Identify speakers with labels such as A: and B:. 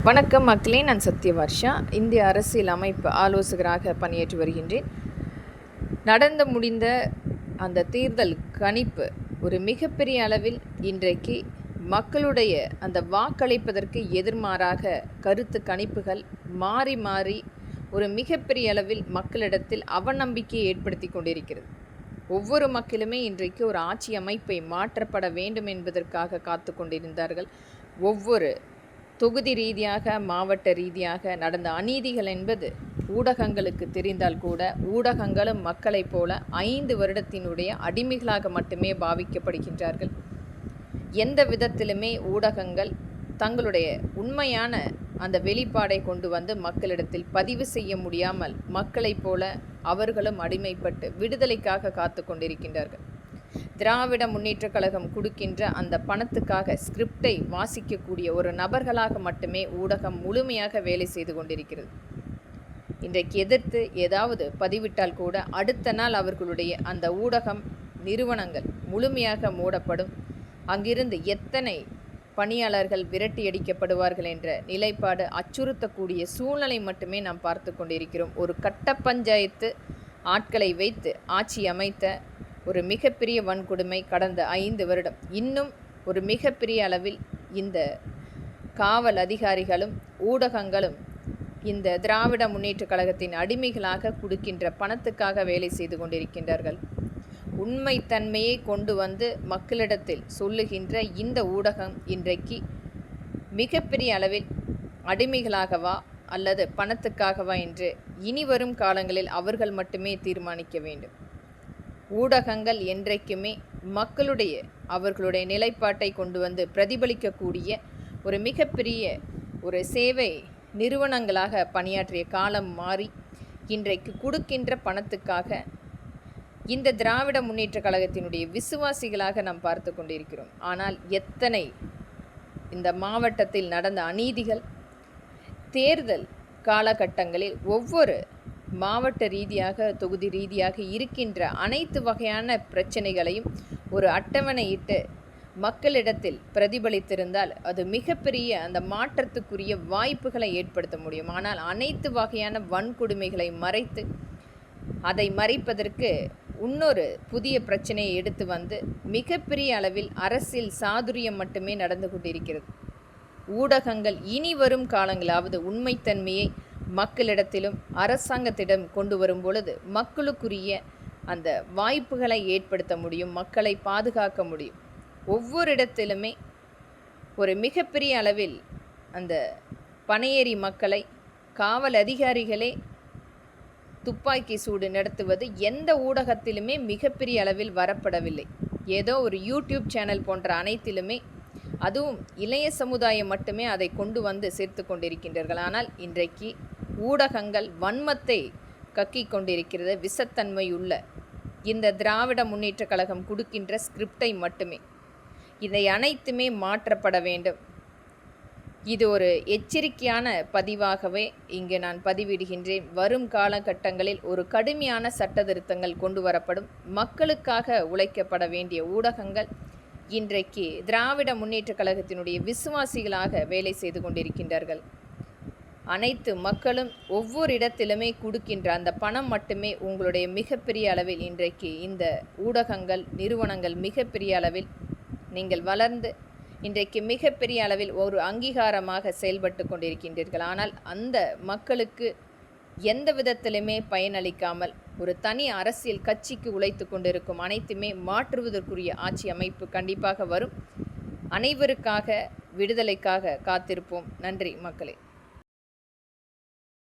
A: வணக்கம் மக்களே, நான் சத்யவர்ஷா. இந்திய அரசியல் அமைப்பு ஆலோசகராக பணியாற்றி வருகின்றேன். நடந்து முடிந்த அந்த தேர்தல் கணிப்பு ஒரு மிகப்பெரிய அளவில் இன்றைக்கு மக்களுடைய அந்த வாக்களிப்பதற்கு எதிர்மாறாக கருத்து கணிப்புகள் மாறி மாறி ஒரு மிகப்பெரிய அளவில் மக்களிடத்தில் அவநம்பிக்கையை ஏற்படுத்தி கொண்டிருக்கிறது. ஒவ்வொரு மக்களுமே இன்றைக்கு ஒரு ஆட்சி அமைப்பை மாற்றப்பட வேண்டும் என்பதற்காக காத்து கொண்டிருந்தார்கள். ஒவ்வொரு தொகுதி ரீதியாக, மாவட்ட ரீதியாக நடந்த அநீதிகள் என்பது ஊடகங்களுக்கு தெரிந்தால் கூட ஊடகங்களும் மக்களைப் போல 5 வருடத்தினுடைய அடிமைகளாக மட்டுமே பாவிக்கப்படுகின்றார்கள். எந்த விதத்திலுமே ஊடகங்கள் தங்களுடைய உண்மையான அந்த வெளிப்பாடை கொண்டு வந்து மக்களிடத்தில் பதிவு செய்ய முடியாமல் மக்களைப் போல அவர்களும் அடிமைப்பட்டு விடுதலைக்காக காத்து கொண்டிருக்கின்றார்கள். திராவிட முன்னேற்ற கழகம் கொடுக்கின்ற அந்த பணத்துக்காக ஸ்கிரிப்டை வாசிக்கக்கூடிய ஒரு நபர்களாக மட்டுமே ஊடகம் முழுமையாக வேலை செய்து கொண்டிருக்கிறது. இன்றைக்கு எதிர்த்து ஏதாவது பதிவிட்டால் கூட அடுத்த நாள் அவர்களுடைய அந்த ஊடகம் நிறுவனங்கள் முழுமையாக மூடப்படும். அங்கிருந்து எத்தனை பணியாளர்கள் விரட்டியடிக்கப்படுவார்கள் என்ற நிலைப்பாடு அச்சுறுத்தக்கூடிய சூழ்நிலை மட்டுமே நாம் பார்த்து கொண்டிருக்கிறோம். ஒரு கட்ட பஞ்சாயத்து ஆட்களை வைத்து ஆட்சி அமைத்த ஒரு மிகப்பெரிய வன்கொடுமை கடந்த 5 வருடம். இன்னும் ஒரு மிகப்பெரிய அளவில் இந்த காவல் அதிகாரிகளும் ஊடகங்களும் இந்த திராவிட முன்னேற்ற கழகத்தின் அடிமைகளாக கொடுக்கின்ற பணத்துக்காக வேலை செய்து கொண்டிருக்கின்றார்கள். உண்மைத்தன்மையை கொண்டு வந்து மக்களிடத்தில் சொல்லுகின்ற இந்த ஊடகம் இன்றைக்கு மிகப்பெரிய அளவில் அடிமைகளாகவா அல்லது பணத்துக்காகவா என்று இனி வரும் காலங்களில் அவர்கள் மட்டுமே தீர்மானிக்க வேண்டும். ஊடகங்கள் என்றைக்குமே மக்களுடைய அவர்களுடைய நிலைப்பாட்டை கொண்டு வந்து பிரதிபலிக்கக்கூடிய ஒரு மிகப்பெரிய ஒரு சேவை நிறுவனங்களாக பணியாற்றிய காலம் மாறி இன்றைக்கு கொடுக்கின்ற பணத்துக்காக இந்த திராவிட முன்னேற்ற கழகத்தினுடைய விசுவாசிகளாக நாம் பார்த்து கொண்டிருக்கிறோம். ஆனால் எத்தனை இந்த மாவட்டத்தில் நடந்த அநீதிகள், தேர்தல் காலகட்டங்களில் ஒவ்வொரு மாவட்ட ரீதியாக, தொகுதி ரீதியாக இருக்கின்ற அனைத்து வகையான பிரச்சனைகளையும் ஒரு அட்டவணையிட்டு மக்களிடத்தில் பிரதிபலித்திருந்தால் அது மிகப்பெரிய அந்த மாற்றத்துக்குரிய வாய்ப்புகளை ஏற்படுத்த முடியும். ஆனால் அனைத்து வகையான வன்கொடுமைகளை மறைத்து அதை மறைப்பதற்கு இன்னொரு புதிய பிரச்சனையை எடுத்து வந்து மிகப்பெரிய அளவில் அரசியல் சாதுரியம் மட்டுமே நடந்து கொண்டிருக்கிறது. ஊடகங்கள் இனி வரும் காலங்களாவது உண்மைத்தன்மையை மக்களிடத்திலும் அரசாங்கத்திடம் கொண்டு வரும் பொழுது மக்களுக்குரிய அந்த வாய்ப்புகளை ஏற்படுத்த முடியும், மக்களை பாதுகாக்க முடியும். ஒவ்வொரு இடத்திலுமே ஒரு மிகப்பெரிய அளவில் அந்த பனையேறி மக்களை காவல் அதிகாரிகளே துப்பாக்கி சூடு நடத்துவது எந்த ஊடகத்திலுமே மிகப்பெரிய அளவில் வரப்படவில்லை. ஏதோ ஒரு யூடியூப் சேனல் போன்ற அனைத்திலுமே, அதுவும் இளைய சமுதாயம் மட்டுமே அதை கொண்டு வந்து சேர்த்து கொண்டிருக்கின்றார்கள். ஆனால் இன்றைக்கு ஊடகங்கள் வன்மத்தை கக்கிக் கொண்டிருக்கிறது. விஷத்தன்மையுள்ள இந்த திராவிட முன்னேற்ற கழகம் கொடுக்கின்ற ஸ்கிரிப்டை மட்டுமே. இதை அனைத்துமே மாற்றப்பட வேண்டும். இது ஒரு எச்சரிக்கையான பதிவாகவே இங்கு நான் பதிவிடுகின்றேன். வரும் காலகட்டங்களில் ஒரு கடுமையான சட்ட திருத்தங்கள் கொண்டு வரப்படும். மக்களுக்காக உழைக்கப்பட வேண்டிய ஊடகங்கள் இன்றைக்கு திராவிட முன்னேற்ற கழகத்தினுடைய விசுவாசிகளாக வேலை செய்து கொண்டிருக்கின்றார்கள். அனைத்து மக்களும் ஒவ்வொரு இடத்திலுமே கொடுக்கின்ற அந்த பணம் மட்டுமே உங்களுடைய மிகப்பெரிய அளவில் இன்றைக்கு இந்த ஊடகங்கள் நிறுவனங்கள் மிகப்பெரிய அளவில் நீங்கள் வளர்ந்து இன்றைக்கு மிகப்பெரிய அளவில் ஒரு அங்கீகாரமாக செயல்பட்டு கொண்டிருக்கின்றீர்கள். ஆனால் அந்த மக்களுக்கு எந்த விதத்திலுமே பயனளிக்காமல் ஒரு தனி அரசியல் கட்சிக்கு உழைத்து கொண்டிருக்கும் அனைத்துமே மாற்றுவதற்குரிய ஆட்சி அமைப்பு கண்டிப்பாக வரும். அனைவருக்காக விடுதலைக்காக காத்திருப்போம். நன்றி மக்களே.